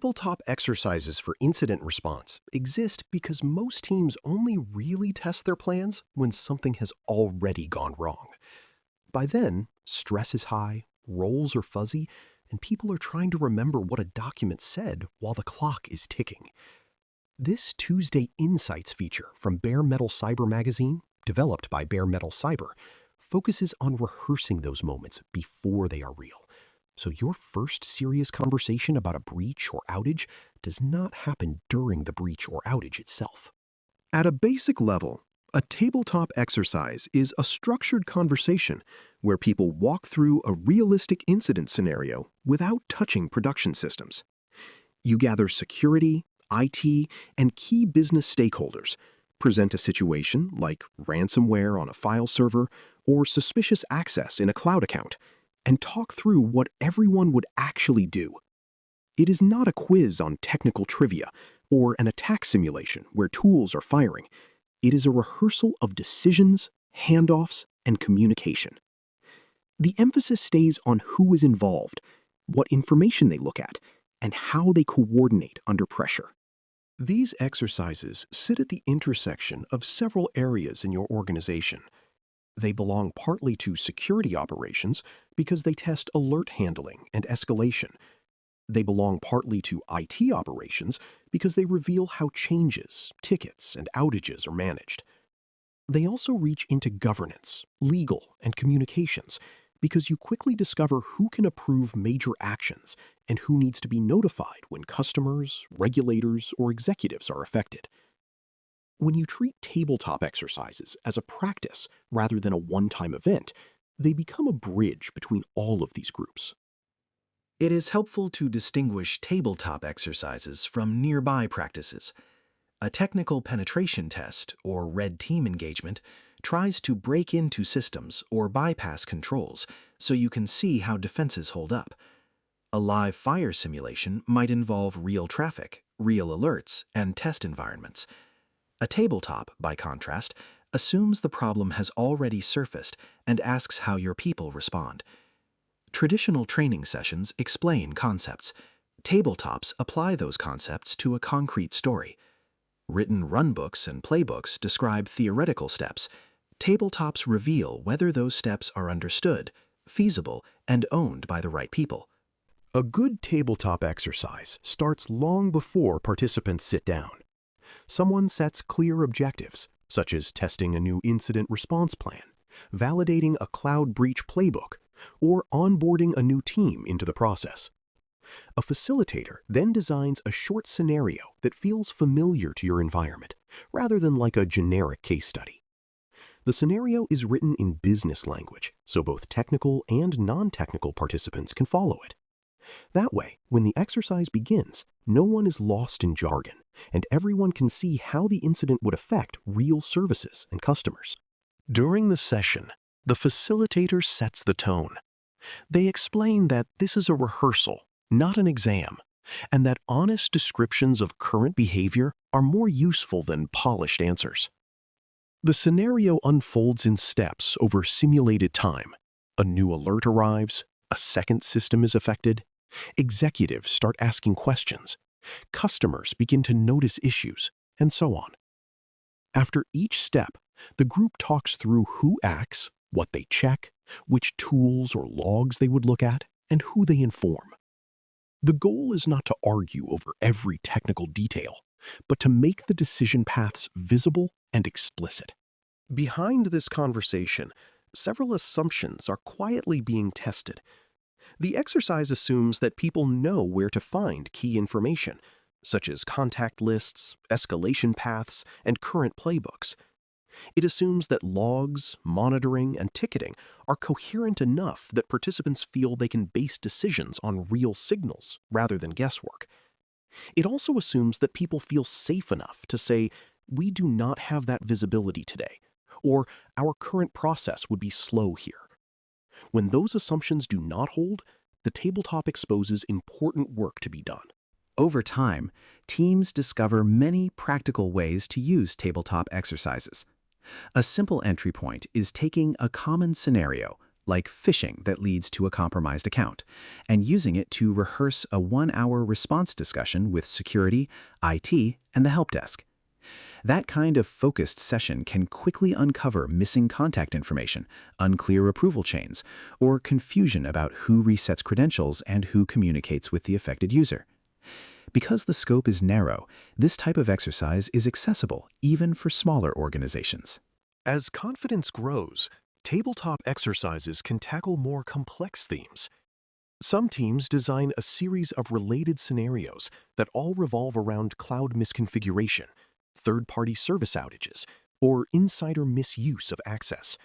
Tabletop exercises for incident response exist because most teams only really test their plans when something has already gone wrong. By then, stress is high, roles are fuzzy, and people are trying to remember what a document said while the clock is ticking. This Tuesday Insights feature from Bare Metal Cyber magazine, developed by Bare Metal Cyber, focuses on rehearsing those moments before they are real. So your first serious conversation about a breach or outage does not happen during the breach or outage itself. At a basic level, a tabletop exercise is a structured conversation where people walk through a realistic incident scenario without touching production systems. You gather security, IT, and key business stakeholders, present a situation like ransomware on a file server or suspicious access in a cloud account, and talk through what everyone would actually do. It is not a quiz on technical trivia or an attack simulation where tools are firing. It is a rehearsal of decisions, handoffs, and communication. The emphasis stays on who is involved, what information they look at, and how they coordinate under pressure. These exercises sit at the intersection of several areas in your organization. They belong partly to security operations because they test alert handling and escalation. They belong partly to IT operations because they reveal how changes, tickets, and outages are managed. They also reach into governance, legal, and communications because you quickly discover who can approve major actions and who needs to be notified when customers, regulators, or executives are affected. When you treat tabletop exercises as a practice rather than a one-time event, they become a bridge between all of these groups. It is helpful to distinguish tabletop exercises from nearby practices. A technical penetration test, or red team engagement, tries to break into systems or bypass controls so you can see how defenses hold up. A live fire simulation might involve real traffic, real alerts, and test environments. A tabletop, by contrast, assumes the problem has already surfaced and asks how your people respond. Traditional training sessions explain concepts. Tabletops apply those concepts to a concrete story. Written runbooks and playbooks describe theoretical steps. Tabletops reveal whether those steps are understood, feasible, and owned by the right people. A good tabletop exercise starts long before participants sit down. Someone sets clear objectives, such as testing a new incident response plan, validating a cloud breach playbook, or onboarding a new team into the process. A facilitator then designs a short scenario that feels familiar to your environment, rather than like a generic case study. The scenario is written in business language, so both technical and non-technical participants can follow it. That way, when the exercise begins, no one is lost in jargon, and everyone can see how the incident would affect real services and customers. During the session, the facilitator sets the tone. They explain that this is a rehearsal, not an exam, and that honest descriptions of current behavior are more useful than polished answers. The scenario unfolds in steps over simulated time. A new alert arrives, a second system is affected, executives start asking questions, customers begin to notice issues, and so on. After each step, the group talks through who acts, what they check, which tools or logs they would look at, and who they inform. The goal is not to argue over every technical detail, but to make the decision paths visible and explicit. Behind this conversation, several assumptions are quietly being tested. The exercise assumes that people know where to find key information, such as contact lists, escalation paths, and current playbooks. It assumes that logs, monitoring, and ticketing are coherent enough that participants feel they can base decisions on real signals rather than guesswork. It also assumes that people feel safe enough to say, "We do not have that visibility today," or "Our current process would be slow here." When those assumptions do not hold, the tabletop exposes important work to be done. Over time, teams discover many practical ways to use tabletop exercises. A simple entry point is taking a common scenario, like phishing that leads to a compromised account, and using it to rehearse a 1-hour response discussion with security, IT, and the help desk. That kind of focused session can quickly uncover missing contact information, unclear approval chains, or confusion about who resets credentials and who communicates with the affected user. Because the scope is narrow, this type of exercise is accessible even for smaller organizations. As confidence grows, tabletop exercises can tackle more complex themes. Some teams design a series of related scenarios that all revolve around cloud misconfiguration, third-party service outages, or insider misuse of access.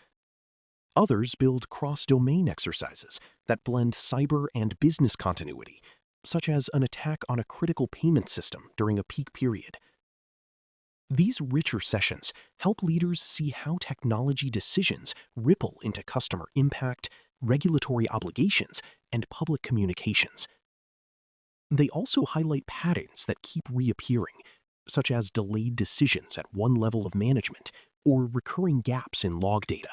Others build cross-domain exercises that blend cyber and business continuity, such as an attack on a critical payment system during a peak period. These richer sessions help leaders see how technology decisions ripple into customer impact, regulatory obligations, and public communications. They also highlight patterns that keep reappearing, such as delayed decisions at one level of management or recurring gaps in log data.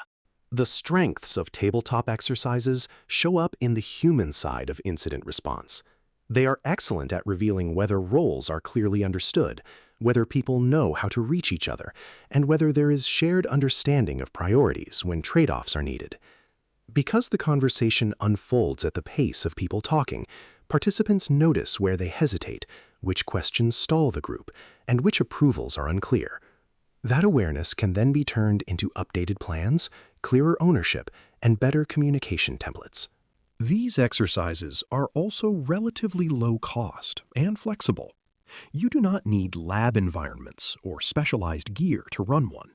The strengths of tabletop exercises show up in the human side of incident response. They are excellent at revealing whether roles are clearly understood, whether people know how to reach each other, and whether there is shared understanding of priorities when trade-offs are needed. Because the conversation unfolds at the pace of people talking, participants notice where they hesitate, which questions stall the group, and which approvals are unclear. That awareness can then be turned into updated plans, clearer ownership, and better communication templates. These exercises are also relatively low cost and flexible. You do not need lab environments or specialized gear to run one.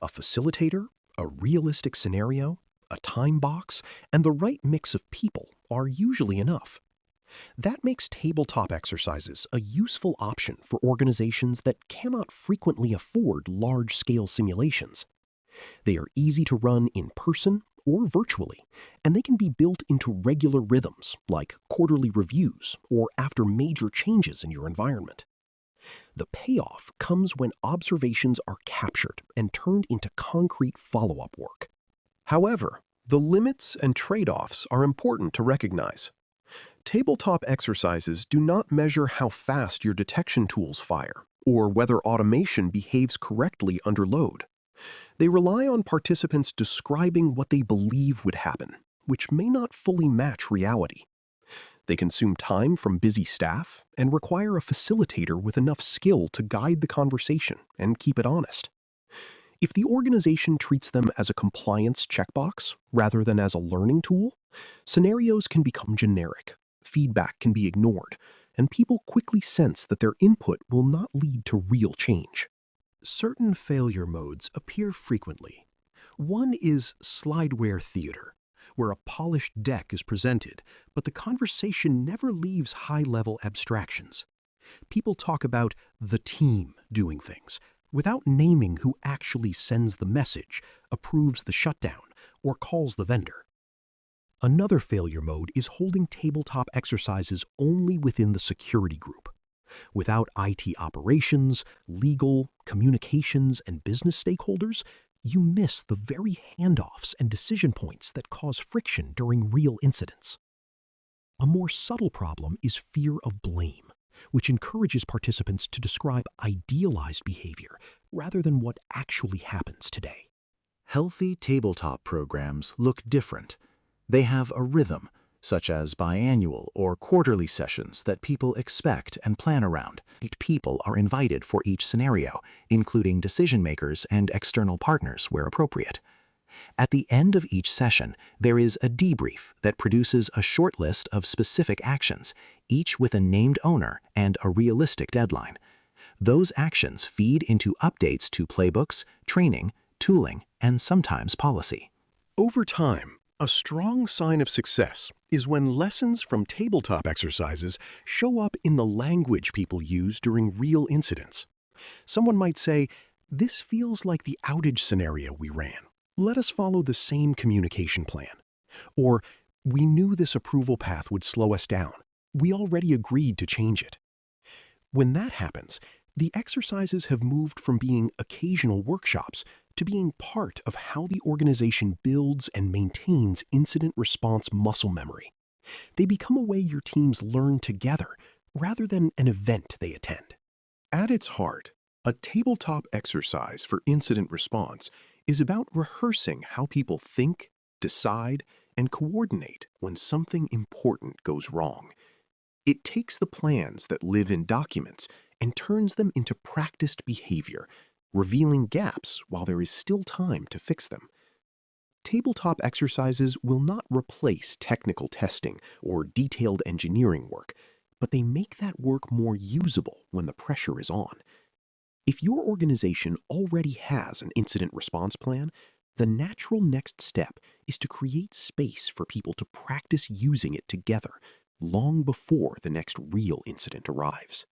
A facilitator, a realistic scenario, a time box, and the right mix of people are usually enough. That makes tabletop exercises a useful option for organizations that cannot frequently afford large-scale simulations. They are easy to run in person or virtually, and they can be built into regular rhythms like quarterly reviews or after major changes in your environment. The payoff comes when observations are captured and turned into concrete follow-up work. However, the limits and trade-offs are important to recognize. Tabletop exercises do not measure how fast your detection tools fire or whether automation behaves correctly under load. They rely on participants describing what they believe would happen, which may not fully match reality. They consume time from busy staff and require a facilitator with enough skill to guide the conversation and keep it honest. If the organization treats them as a compliance checkbox rather than as a learning tool, scenarios can become generic, feedback can be ignored, and people quickly sense that their input will not lead to real change. Certain failure modes appear frequently. One is slideware theater, where a polished deck is presented, but the conversation never leaves high-level abstractions. People talk about the team doing things, without naming who actually sends the message, approves the shutdown, or calls the vendor. Another failure mode is holding tabletop exercises only within the security group. Without IT operations, legal, communications, and business stakeholders, you miss the very handoffs and decision points that cause friction during real incidents. A more subtle problem is fear of blame, which encourages participants to describe idealized behavior rather than what actually happens today. Healthy tabletop programs look different. They have a rhythm, such as biannual or quarterly sessions that people expect and plan around. 8 people are invited for each scenario, including decision makers and external partners where appropriate. At the end of each session, there is a debrief that produces a short list of specific actions, each with a named owner and a realistic deadline. Those actions feed into updates to playbooks, training, tooling, and sometimes policy. Over time, a strong sign of success is when lessons from tabletop exercises show up in the language people use during real incidents. Someone might say, "This feels like the outage scenario we ran. Let us follow the same communication plan." Or, "We knew this approval path would slow us down. We already agreed to change it." When that happens, the exercises have moved from being occasional workshops to being part of how the organization builds and maintains incident response muscle memory. They become a way your teams learn together rather than an event they attend. At its heart, a tabletop exercise for incident response is about rehearsing how people think, decide, and coordinate when something important goes wrong. It takes the plans that live in documents and turns them into practiced behavior, revealing gaps while there is still time to fix them. Tabletop exercises will not replace technical testing or detailed engineering work, but they make that work more usable when the pressure is on. If your organization already has an incident response plan, the natural next step is to create space for people to practice using it together long before the next real incident arrives.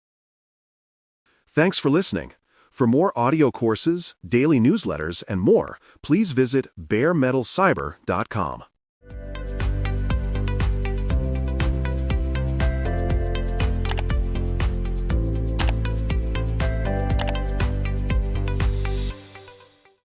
Thanks for listening. For more audio courses, daily newsletters, and more, please visit baremetalcyber.com.